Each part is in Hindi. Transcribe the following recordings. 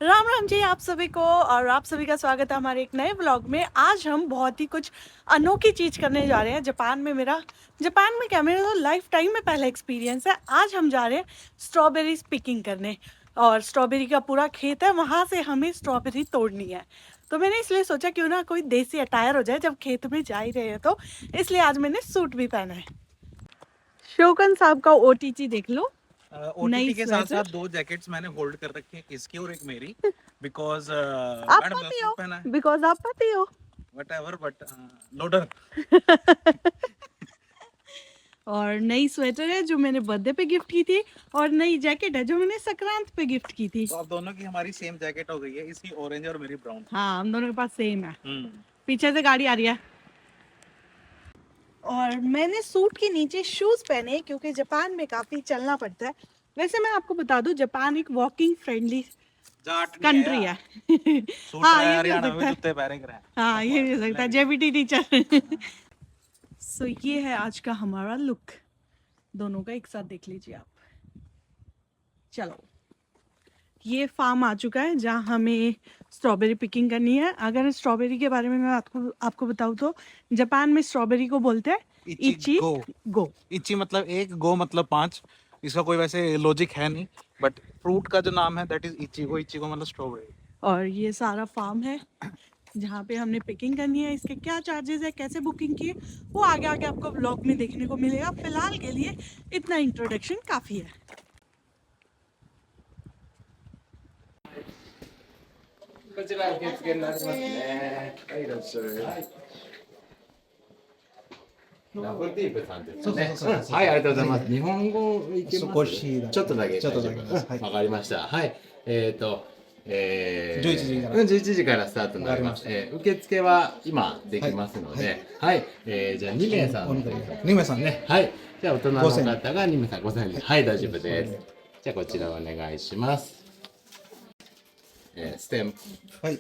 राम राम जी आप सभी को, और आप सभी का स्वागत है हमारे एक नए व्लॉग में। आज हम बहुत ही कुछ अनोखी चीज़ करने जा रहे हैं। जापान में क्या, मेरा तो लाइफ टाइम में पहला एक्सपीरियंस है। आज हम जा रहे हैं स्ट्रॉबेरीज पिकिंग करने, और स्ट्रॉबेरी का पूरा खेत है, वहाँ से हमें स्ट्रॉबेरी तोड़नी है। तो मैंने इसलिए सोचा क्यों ना कोई देसी अटायर हो जाए, जब खेत में जा ही रहे हैं तो। इसलिए आज मैंने सूट भी पहना है। शोकन साहब का ओटीटी देख लो। नई ओटीटी के साथ स्वेटर। साथ दो जैकेट्स मैंने होल्ड कर रखी हैं, इसकी और एक मेरी, बिकॉज आप मैडम पति सूट हो, पहना है। बिकॉज आप पति हो। Whatever, but loader. और नई स्वेटर है जो मैंने बर्थडे पे गिफ्ट की थी, और नई जैकेट है जो मैंने संक्रांत पे गिफ्ट की थी। तो अब दोनों की हमारी सेम जैकेट हो गई है, इसकी ऑरेंज और मेरी ब्राउन। हाँ, हम दोनों के पास सेम है। पीछे से गाड़ी आ रही है। और मैंने सूट के नीचे शूज पहने क्योंकि जापान में काफी चलना पड़ता है। वैसे मैं आपको बता दूं, जापान एक वॉकिंग फ्रेंडली जाट नहीं है कंट्री यार। है। सूट हाँ, रहा है, ये भी हो हरियाणा में सकता है। जूते पहने रहे हैं। हाँ, ये भी हो सकता है, जेबीटी टीचर। सो ये है आज का हमारा लुक। दोनों का एक साथ देख लीजिए आप। चलो, ये फार्म आ चुका है जहाँ हमें स्ट्रॉबेरी पिकिंग करनी है। अगर स्ट्रॉबेरी के बारे में मैं आपको बताऊँ तो जापान में स्ट्रॉबेरी को बोलते हैं इची गो। गो। इची मतलब एक, गो मतलब 5। इसका कोई वैसे लॉजिक है नहीं, बट फ्रूट का जो नाम है दैट इज इचिगो। इचिगो मतलब स्ट्रॉबेरी। और ये सारा फार्म है जहाँ पे हमने पिकिंग करनी है। इसके क्या चार्जेस है, कैसे बुकिंग की, वो आगे आगे आपको ब्लॉग में देखने को मिलेगा। फिलहाल के लिए इतना इंट्रोडक्शन काफ़ी है।ダブルテープさんですね。はい、ありがとうございます。日本語いけます？少しだけちょっとだけ。ちょっとだけですはいわかりました。はい。11時から11時からスタートになります。わかり受付は今できますので、はい。じゃあ2名さん。 2名さんね。はい。じゃあ大人の5000方が2名さん5000円。はい、大丈夫です。じゃあこちらお願いします。ステンプ。はい。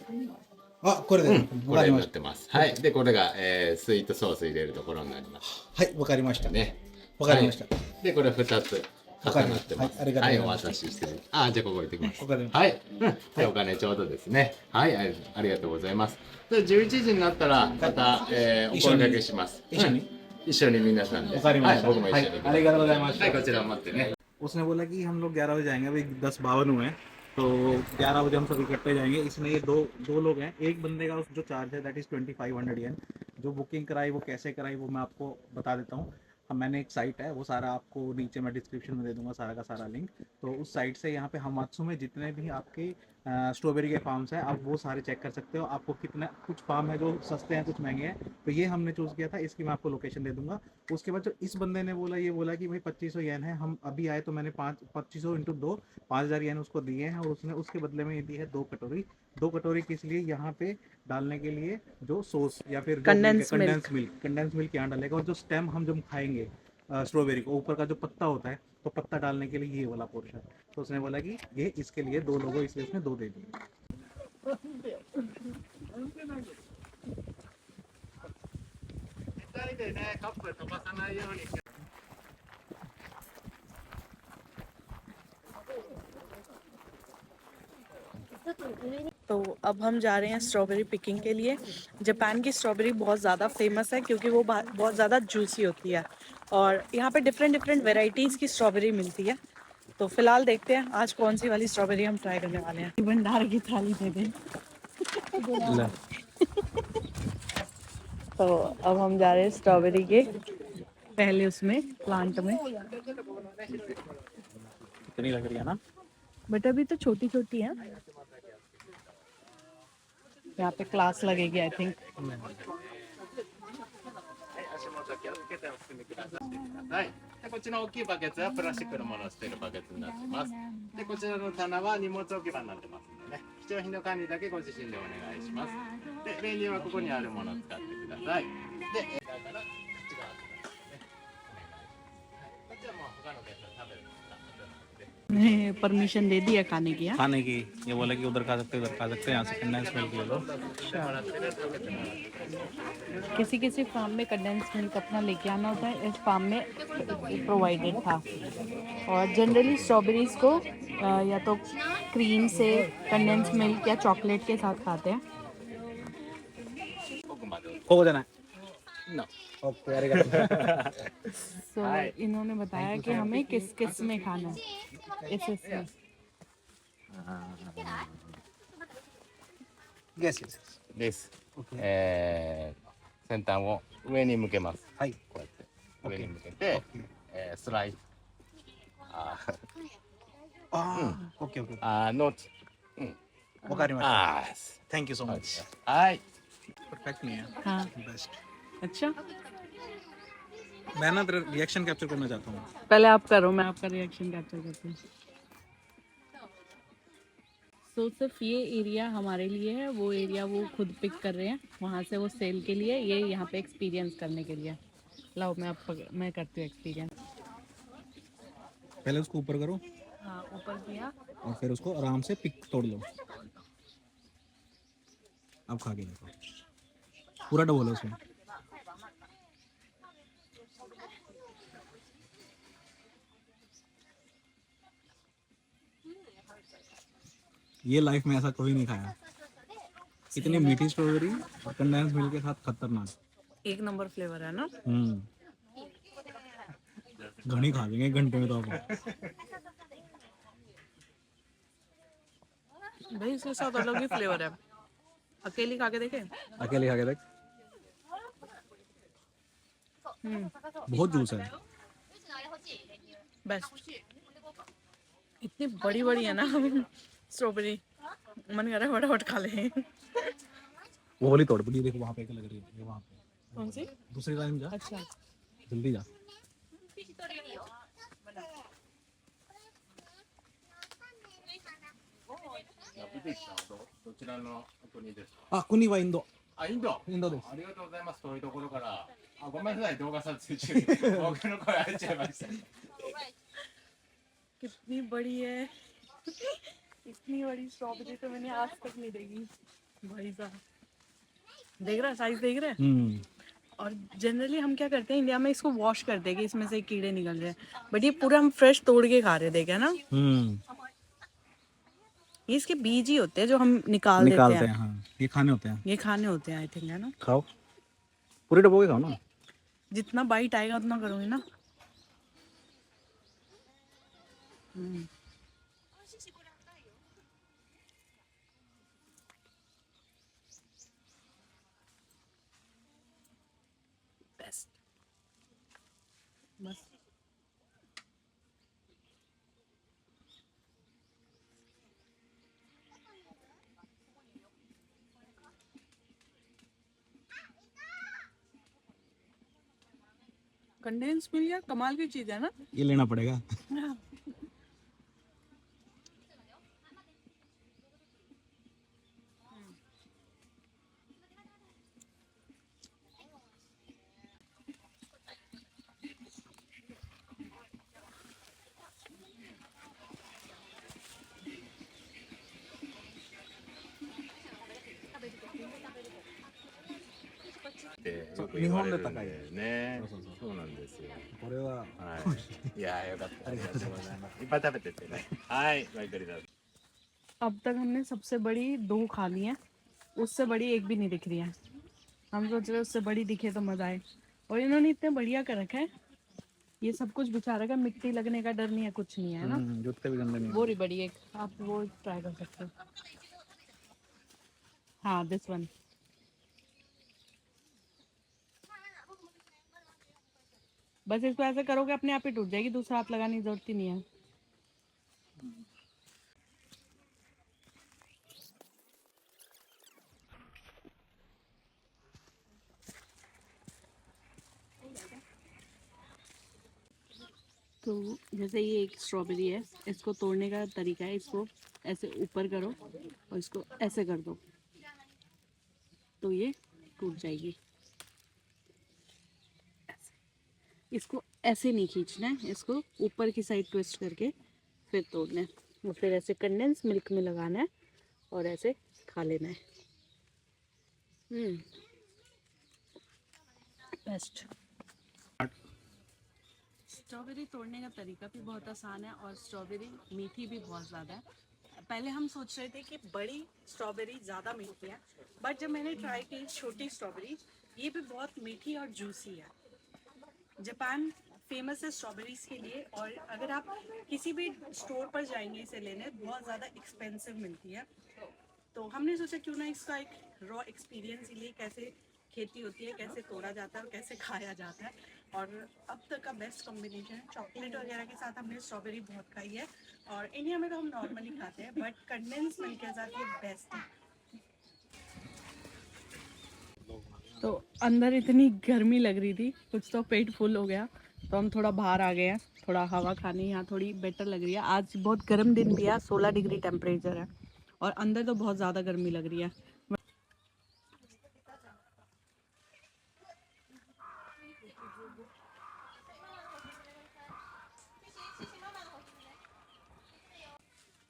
あ、これで、これにわかりまし。なったてます。はい。で、これが、スイートソース入れるところになります。はい、わかりました。ね。わかりました。はいで、これ2つ重なってます。はいありがとうございますはい、お渡ししてる。あ、じゃあここ置いてきます。わかりましたはい。で、お金ちょうどですね。はい、ありがとうございます。で、11時になったら、また、お声掛けします。一緒に一緒に皆さんで。わかりました。はい、僕も一緒に。ありがとうございました。はい、こちら待ってね。 उसने बोला कि हम लोग 11 बजे जाएंगे, अभी 10:52 हुए हैं, तो 11 बजे हम सभी इकट्ठे जाएंगे। इसमें ये दो लोग हैं। एक बंदे का जो चार्ज है दैट इज़ 2500 येन। जो बुकिंग कराई, वो कैसे कराई, वो मैं आपको बता देता हूँ। हम मैंने एक साइट है, वो सारा आपको नीचे मैं डिस्क्रिप्शन में दे दूंगा, सारा का सारा लिंक। तो उस साइट से यहाँ पे हमात्सु में जितने भी आपके स्ट्रॉबेरी के फार्म्स हैं, आप वो सारे चेक कर सकते हो। आपको कितना, कुछ फार्म है जो सस्ते हैं, कुछ महंगे हैं। तो ये हमने चूज़ किया था, इसकी मैं आपको लोकेशन दे दूंगा। उसके बाद जो इस बंदे ने बोला कि भाई 2500 येन है। हम अभी आए तो मैंने 2500 इंटू 2 5000 येन उसको दिए हैं, और उसने उसके बदले में ये दी है 2 कटोरी किस लिए, यहाँ पे डालने के लिए जो सॉस या फिर कंडेंस कंडेंस मिल्क यहाँ डालेगा। और जो स्टेम हम जब खाएंगे स्ट्रॉबेरी को, ऊपर का जो पत्ता होता है, तो पत्ता डालने के लिए ये वाला पोर्शन। तो उसने बोला कि ये इसके लिए 2 लोगों, इसलिए उसने 2 दे दिए। तो अब हम जा रहे हैं स्ट्रॉबेरी पिकिंग के लिए। जापान की स्ट्रॉबेरी बहुत ज़्यादा फेमस है क्योंकि वो बहुत ज़्यादा जूसी होती है, और यहाँ पे डिफरेंट वेराइटीज़ की स्ट्रॉबेरी मिलती है। तो फिलहाल देखते हैं आज कौन सी वाली स्ट्रॉबेरी हम ट्राई करने वाले हैं। भंडार की थाली दे दें। तो अब हम जा रहे हैं स्ट्रॉबेरी के पहले उसमें प्लांट में। कितनी लग रही है ना? बट अभी तो छोटी छोटी है। यहाँ पे क्लास लगेगी आई थिंक। はい。で、こっちの大きいバケツはプラスチックのものを捨てるバケツになってます。で、こちらの棚は荷物置き場になってますのでね、貴重品の管理だけご自身でお願いします。で、メニューはここにあるものを使ってください。で、だからこっち側ね、お願いします。はい。こっちはもう他のお客さん食べるのが後なので。परमिशन दे दिया खाने की। खाने की ये बोला कि उधर खा सकते हैं, यहाँ से कंडेंस मिल्क ले लो। किसी किसी फार्म में कंडेंस मिल्क अपना लेके आना होता है, इस फार्म में प्रोवाइडेड था। और जनरली स्ट्रॉबेरीज को या तो क्रीम से, कंडेंस मिल्क या चॉकलेट के साथ खाते हैं। 奥まで ここじゃない No. ओके आりがとう सो इन्होंने बताया कि हमें किस किस में खाना है, इस में। Yes yes です。 okay 先端を上に向けます。はいこうやって上に向けて、スライス。ああーオッケーオッケーあノーチ。わかりましたあ thank you so あ。 much はい。 perfect नहीं है हाँ, बेस्ट अच्छा। मैं ना तेरा रिएक्शन कैप्चर करना चाहता हूँ पहले आप करो, मैं आपका रिएक्शन कैप्चर करती हूँ। तो सिर्फ ये एरिया हमारे लिए है, वो एरिया वो खुद पिक कर रहे हैं, वहाँ से वो सेल के लिए, ये यहाँ पे एक्सपीरियंस करने के लिए। लाओ मैं करती हूँ एक्सपीरियंस। पहले उसको ऊपर करो हाँ, ऊपर किया। और फिर उसको आराम से पिक तोड़ लो अब खा के देखो पूरा डबल है उसमें ये लाइफ में ऐसा कभी नहीं खाया इतनी मीठी स्ट्रॉबेरी और कंडेंस मिल्क के साथ खतरनाक एक नंबर फ्लेवर है ना। घनी खा लेंगे एक घंटे में तो आप भाई इसके साथ अलग ही फ्लेवर है, अकेली खा के देखे। अकेले खा के देख बहुत जूस है बेस्ट। इतनी बड़ी बड़ी है ना स्ट्रॉबेरी, मन कर रहा है फटाफट खा ले। वो वाली तोड़ पड़ी देखो वहाँ पे एक लग रही है ये वहाँ पे कौन सी? दूसरी लाइन जा अच्छा, जल्दी जा どちらの国ですか。あ国はインドあ、インド。インドですありがとうございます。遠いところから。あ、ごめんなさい。動画撮影中に僕の声入っちゃいました。 कितनी बड़ी है इतनी बड़ी स्ट्रॉबेरी तो मैंने आज तक नहीं देखी भाई साहब। देख रहा साइज देख रहे हैं। और जनरली हम क्या करते हैं इंडिया में, इसको वॉश कर देंगे, इसमें से कीड़े निकल रहे हैं, बट ये पूरा हम फ्रेश तोड़ के खा रहे देखे ना। ये इसके बीज ही होते हैं जो हम निकालते निकालते हैं। हैं हाँ ये खाने होते हैं ये खाने होते हैं आई थिंक, है ना। खाओ पूरे डब्बों के खाओ ना जितना बाइट आएगा उतना करूँगी ना। बेस्ट बस। कंडेंस मिल गया, कमाल की चीज है ना। ये लेना पड़ेगा日本で高いね。そうなんですよ。これははい。いやよかった。ありがとうございます。いっぱい食べてってね。はい。ごゆっくりどうぞ。 अब तक हमने सबसे बड़ी 2 खा ली हैं, उससे बड़ी एक भी नहीं दिख रही है। हम सोच रहे उससे बड़ी दिखे तो मजा आए। और इन्होंने इतने बढ़िया कर रखा है, ये सब कुछ बिछा रखा है, मिट्टी लगने का डर नहीं है, कुछ नहीं है ना। जूते भी गंदे नहीं वो रही बड़ी एक, आप वो ट्राई कर सकते हो। हाँ दिस वन। बस इसको ऐसे करोगे अपने आप ही टूट जाएगी, दूसरा हाथ लगाने की जरूरत ही नहीं है। तो जैसे ये एक स्ट्रॉबेरी है, इसको तोड़ने का तरीका है, इसको ऐसे ऊपर करो और इसको ऐसे कर दो तो ये टूट जाएगी। ऐसे इसको ऐसे नहीं खींचना है, इसको ऊपर की साइड ट्विस्ट करके फिर तोड़ना है और फिर ऐसे कंडेंस मिल्क में लगाना है और ऐसे खा लेना है। बेस्ट। स्ट्रॉबेरी तोड़ने का तरीका भी बहुत आसान है और स्ट्रॉबेरी मीठी भी बहुत ज़्यादा है। पहले हम सोच रहे थे कि बड़ी स्ट्रॉबेरी ज़्यादा मीठी है, बट जब मैंने ट्राई की छोटी स्ट्रॉबेरी, ये भी बहुत मीठी और जूसी है। जापान फेमस है स्ट्रॉबेरीज के लिए, और अगर आप किसी भी स्टोर पर जाएंगे इसे लेने, बहुत ज़्यादा एक्सपेंसिव मिलती है। तो हमने सोचा क्यों ना इसका एक रॉ एक्सपीरियंस ही लिए, कैसे खेती होती है, कैसे तोड़ा जाता है और कैसे खाया जाता है। और अब तक का बेस्ट कॉम्बिनेशन है। चॉकलेट वगैरह के साथ हमने स्ट्रॉबेरी बहुत खाई है, और इंडिया में तो हम नॉर्मली खाते हैं, बट कंडेंस मिल्क के साथ ये बेस्ट है। तो अंदर इतनी गर्मी लग रही थी, कुछ तो पेट फुल हो गया, तो हम थोड़ा बाहर आ गए हैं, थोड़ा हवा खाने। यहाँ थोड़ी बेटर लग रही है। आज बहुत गर्म दिन भी है, 16 डिग्री टेम्परेचर है, और अंदर तो बहुत ज़्यादा गर्मी लग रही है।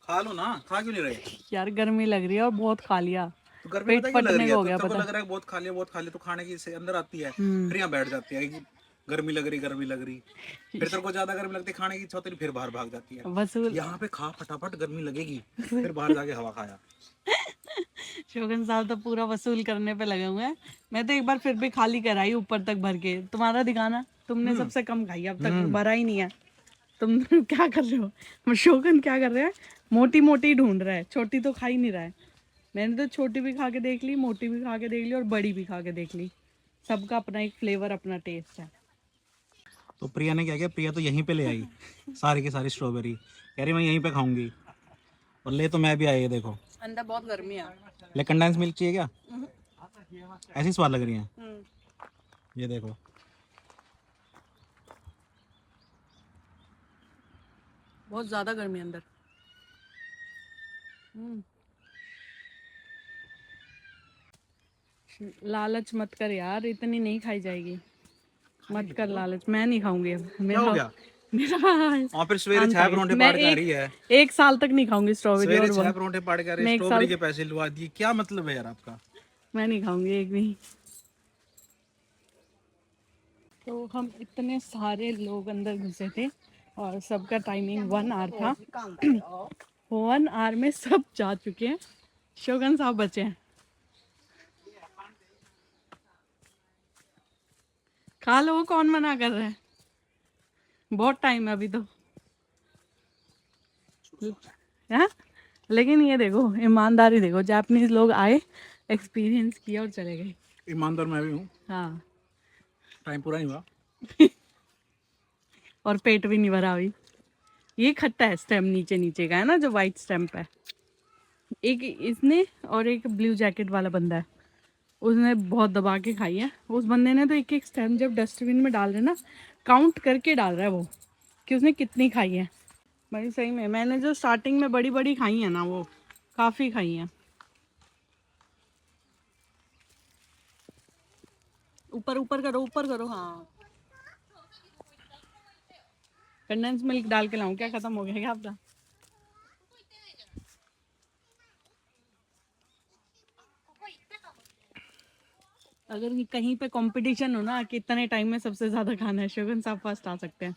खा लो ना, खा क्यों नहीं रहे? यार गर्मी लग रही है और बहुत खा लिया, तो गर्मी पेट पता क्यों लग फटने रही को है? हो तो गया तेरे को पता। लग रहा है बहुत खा लिया तो खाने की से अंदर आती है, हम्म। फिर यहाँ बैठ जाती है कि गर्मी लग रही। फिर तेरे को ज्यादा गर्मी लगती है, खाने की इच्छा होती है, फिर बाहर भाग जाती है। वसूल यहाँ पे खा फटाफट, गर्मी लगेगी, फिर बाहर जाके हवा खाया। शोगन साहब तो पूरा वसूल करने पे लगे हुए हैं। मैं तो एक बार फिर भी खाली कराई ऊपर तक भर के। तुम्हारा दिखाना, तुमने सबसे कम खाई, अब तक भरा ही नहीं है। तुम क्या कर रहे हो? शोगन क्या कर रहे हैं? मोटी मोटी ढूंढ रहा है, छोटी तो खा ही नहीं रहा है। मैंने तो छोटी भी खा के देख ली, मोटी भी खा के देख ली, और बड़ी भी खा के देख ली। सबका अपना एक फ्लेवर, अपना टेस्ट है। तो प्रिया ने क्या किया, प्रिया तो यहीं पे ले आई सारी की सारी स्ट्रॉबेरी, कह रही मैं यहीं पे खाऊंगी। और ले तो मैं भी आई है, देखो। अंदर बहुत गर्मी है। ले कंडेंस मिल्क चाहिए क्या? ऐसी स्वाद लग रही है, ये देखो। बहुत ज्यादा गर्मी अंदर। लालच मत कर यार, इतनी नहीं खाई जाएगी। मत कर लालच, मैं नहीं खाऊंगी अब। क्या हो गया? मेरा और फिर सवेरे अंत 6 आ गया। परोंठे मैं पाड़ के आ रही है। एक साल तक नहीं खाऊंगी स्ट्रॉबेरी। सवेरे और 6 परोठे पाड़ के आ रही है, मैं एक स्ट्रॉबेरी साल के पैसे लुआ दिए, क्या मतलब है यार आपका? मैं नहीं खाऊंगी एक भी। तो हम इतने सारे लोग अंदर घुसे थे, और सबका टाइमिंग 1 आवर था। 1 आवर में सब जा चुके हैं, शोगन साहब बचे हैं। खा लो, कौन मना कर रहा है? बहुत टाइम है अभी तो। हाँ? लेकिन ये देखो, ईमानदारी देखो, जापानीज लोग आए, एक्सपीरियंस किया और चले गए। ईमानदार मैं भी हूँ, हाँ, टाइम पूरा नहीं हुआ। और पेट भी नहीं भरा अभी। ये खट्टा है, स्टेम नीचे नीचे का है ना, जो वाइट स्टेम्प है। एक इसने, और एक ब्लू जैकेट वाला बंदा है, उसने बहुत दबा के खाई है। उस बंदे ने तो एक एक स्टेम जब डस्टबिन में डाल रहे ना, काउंट करके डाल रहा है वो, कि उसने कितनी खाई है। भाई सही में, मैंने जो स्टार्टिंग में बड़ी बड़ी खाई है ना, वो काफ़ी खाई हैं। ऊपर ऊपर करो, ऊपर करो। हाँ, कंडेंस मिल्क डाल के लाऊं क्या? खत्म हो गया क्या आपका? अगर कहीं पे कंपटीशन हो ना, कितने टाइम में सबसे ज्यादा खाना है, शोगन साहब फर्स्ट आ सकते हैं।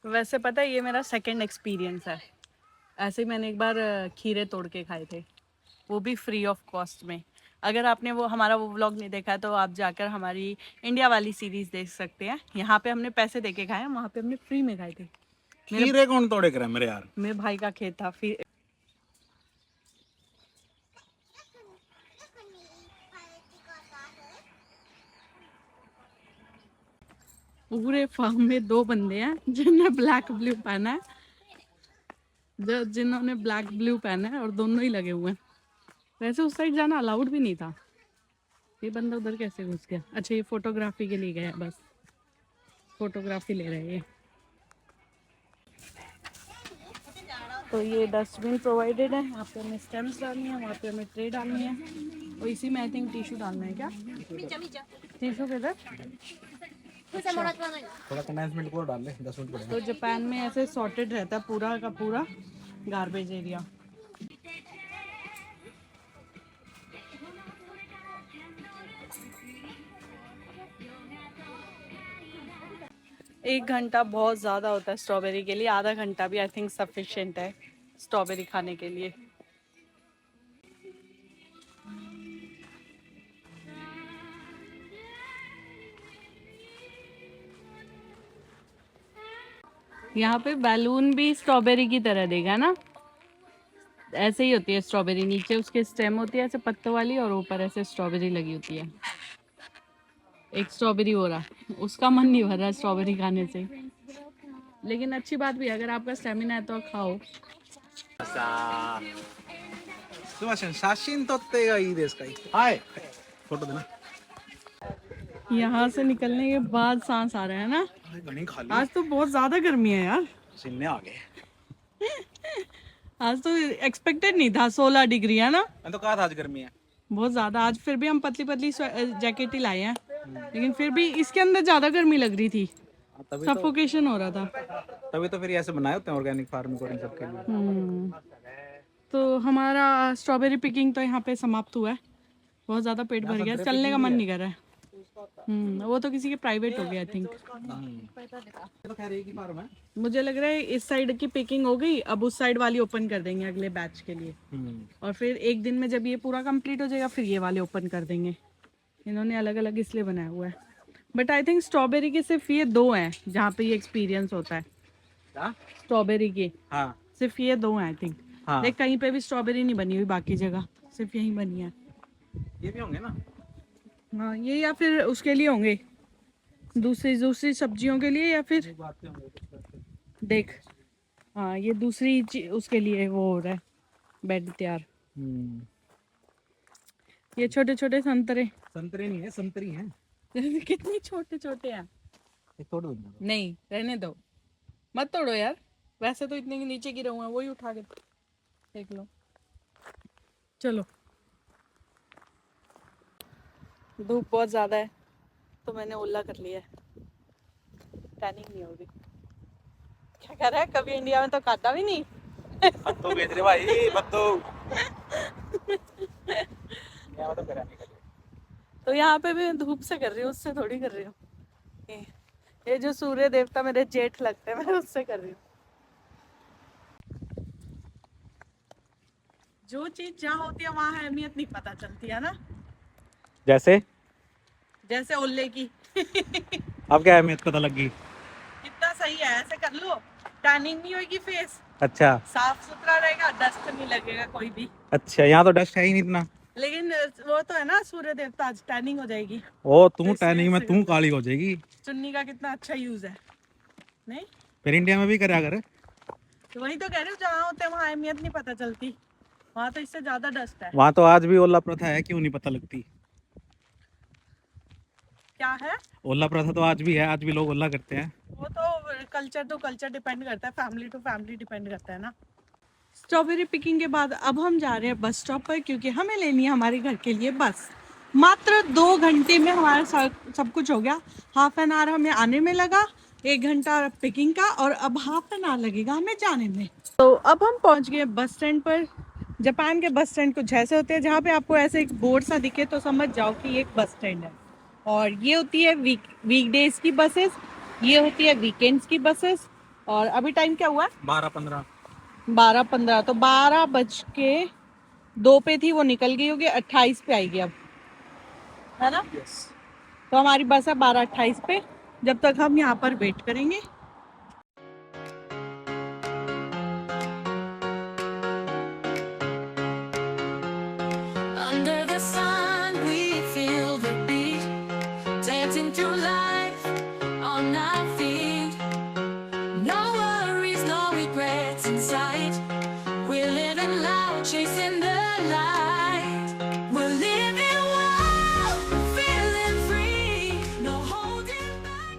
वैसे पता है, ये मेरा सेकंड एक्सपीरियंस है। ऐसे ही मैंने एक बार खीरे तोड़ के खाए थे, वो भी फ्री ऑफ कॉस्ट में। अगर आपने वो हमारा वो व्लॉग नहीं देखा है, तो आप जाकर हमारी इंडिया वाली सीरीज देख सकते हैं। यहाँ पे हमने पैसे दे के खाए, वहाँ पे हमने फ्री में खाए थे। खीरे कौन तोड़े कर मेरे यार? मेरे भाई का खेत था। फिर पूरे फार्म में 2 बंदे हैं जिन्होंने ब्लैक ब्लू पहना है, जिन्होंने ब्लैक ब्लू पहना है, और दोनों ही लगे हुए हैं। वैसे उस साइड जाना अलाउड भी नहीं था। ये बंदा उधर कैसे घुस गया? अच्छा, ये फोटोग्राफी के लिए गया, बस फोटोग्राफी ले रहे हैं। तो ये डस्टबिन प्रोवाइडेड है, यहाँ पे हमें स्टेम्स डालनी है, वहाँ पे हमें ट्रे डालनी है, और इसी में आई थिंक टिश्यू डालना है क्या? टिश्यू किधर? थोड़ा कंडेंस मिल्क और डाल ले, 10 मिनट पड़ेगा। तो जापान में ऐसे सॉर्टेड रहता है पूरा का पूरा गार्बेज एरिया। 1 घंटा बहुत ज़्यादा होता है स्ट्रॉबेरी के लिए, आधा घंटा भी आई थिंक सफिशिएंट है स्ट्रॉबेरी खाने के लिए। यहाँ पे बैलून भी स्ट्रॉबेरी की तरह देगा ना, ऐसे ही होती है स्ट्रॉबेरी, नीचे उसके स्टेम होती है ऐसे पत्तों वाली और ऊपर ऐसे स्ट्रॉबेरी लगी होती है। एक स्ट्रॉबेरी हो रहा, उसका मन नहीं भर रहा स्ट्रॉबेरी खाने से, लेकिन अच्छी बात भी है, अगर आपका स्टेमिना है तो खाओ। すいません、写真撮ってがいいですか。はい。 फोटो देना। यहाँ से निकलने के बाद सांस आ रहा है ना। घनी खाली आज तो बहुत ज्यादा गर्मी है यार, पसीने आ गए। आज तो एक्सपेक्टेड नहीं था 16 डिग्री है ना, मैं तो कहा था आज गर्मी है बहुत ज्यादा। आज फिर भी हम पतली पतली जैकेट ही लाए हैं, लेकिन फिर भी इसके अंदर ज्यादा गर्मी लग रही थी, तभी सफोकेशन हो रहा था। तो फिर ऐसे बनाए होते हैं ऑर्गेनिक फार्मिंग और इन सब के लिए। तो हमारा स्ट्रॉबेरी पिकिंग तो यहाँ पे समाप्त हुआ है, बहुत ज़्यादा पेट भर गया, चलने का मन नहीं कर रहा है। वो तो किसी के प्राइवेट हो गया आई थिंक। तो खैर एक ही फार्म है। मुझे लग रहा है इस साइड की पिकिंग हो गई, अब उस साइड वाली ओपन कर देंगे अगले बैच के लिए, और फिर एक दिन में जब ये पूरा कंप्लीट हो जाएगा फिर ये वाले ओपन कर देंगे। इन्होंने अलग अलग इसलिए बनाया हुआ है, बट आई थिंक स्ट्रॉबेरी के सिर्फ ये 2 हैं जहाँ पे ये एक्सपीरियंस होता है स्ट्रॉबेरी के। हाँ सिर्फ ये 2 हैं आई थिंक। हाँ। देख कहीं पे भी स्ट्रॉबेरी नहीं बनी हुई, बाकी जगह सिर्फ यहीं बनी है। ये भी होंगे ना। हाँ ये या फिर उसके लिए होंगे, दूसरी सब्जियों के लिए, या फिर देख हाँ ये दूसरी उसके लिए वो हो रहा है बेड तैयार। ये छोटे छोटे संतरे नहीं है, संतरी है। कितने छोटे छोटे हैं। तोड़ दो। नहीं रहने दो, मत तोड़ो यार, वैसे तो इतने के नीचे गिरे हुए हैं, वही उठा के देख लो। चलो धूप बहुत ज्यादा है तो मैंने ओला कर लिया है, टैनिंग नहीं होगी। क्या कर रहा है, कभी इंडिया में तो खाता भी नहीं। बत्तू बेच रहे भाई, बत्तू। तो यहाँ पे भी धूप से कर रही हूँ, उससे थोड़ी कर रही हूँ। ये जो सूर्य देवता मेरे जेठ लगते हैं, मैं उससे कर रही हूँ। जो चीज जहाँ होती है वहाँ अहमियत नहीं पता चलती है ना, जैसे ओले की। अब क्या अहमियत पता लगी। कितना सही है, ऐसे कर लो, टैनिंग नहीं होगी फेस, अच्छा साफ सुथरा रहेगा, डस्ट नहीं लगेगा कोई भी। अच्छा, यहाँ तो डस्ट है ही नहीं इतना। लेकिन वो तो है ना सूर्य देवता, आज टैनिंग हो जाएगी। ओ तू टैनिंग में तू काली हो जाएगी। चुन्नी का कितना अच्छा यूज है, नहीं फिर इंडिया में भी करा कर। तो वही तो कह रही हूँ, जहाँ होते हैं वहाँ अहमियत नहीं पता चलती, वहाँ तो इससे ज्यादा डस्ट है। वहाँ तो आज भी ओला प्रथा है, क्यों नहीं पता लगती। क्या है ओला प्रथा तो आज भी है, आज भी लोग ओला करते हैं। वो तो कल्चर डिपेंड करता है, फैमिली टू फैमिली डिपेंड करता है ना। स्ट्रॉबेरी पिकिंग के बाद अब हम जा रहे हैं बस स्टॉप पर, क्योंकि हमें लेनी है हमारे घर के लिए बस। मात्र 2 घंटे में हमारा सब कुछ हो गया। हाफ एन आवर हमें आने में लगा, 1 घंटा पिकिंग का, और अब हाफ एन आवर लगेगा हमें जाने में। तो अब हम पहुंच गए बस स्टैंड पर। जापान के बस स्टैंड कुछ ऐसे होते हैं, जहाँ पे आपको ऐसे एक बोर्ड सा दिखे तो समझ जाओ कि ये एक बस स्टैंड है। और ये होती है वीकडेज की बसेस, ये होती है वीकेंड्स की बसेस। और अभी टाइम क्या हुआ है, 12:15। तो 12:02 पे थी, वो निकल गई होगी, 28 पे आएगी अब, है ना। तो हमारी बस है 12:28 पे, जब तक हम यहाँ पर वेट करेंगे। Under the sun, we feel the beat, dancing through life on our feet. No worries, no regrets in sight. We're living loud, chasing the light. We're living wild, feeling free, no holding back.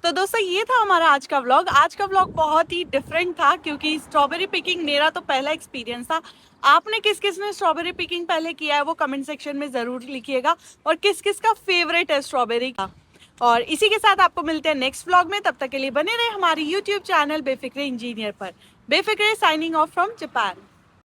तो दोस्तों ये था हमारा आज का व्लॉग। आज का व्लॉग बहुत ही डिफरेंट था, क्योंकि स्ट्रॉबेरी पिकिंग मेरा तो पहला एक्सपीरियंस था। आपने किस किस ने स्ट्रॉबेरी पिकिंग पहले किया है वो कमेंट सेक्शन में ज़रूर लिखिएगा, और किस किस का फेवरेट है स्ट्रॉबेरी का। और इसी के साथ आपको मिलते हैं नेक्स्ट व्लॉग में, तब तक के लिए बने रहे हमारी यूट्यूब चैनल बेफिक्रे इंजीनियर पर। Befikre signing off from Japan.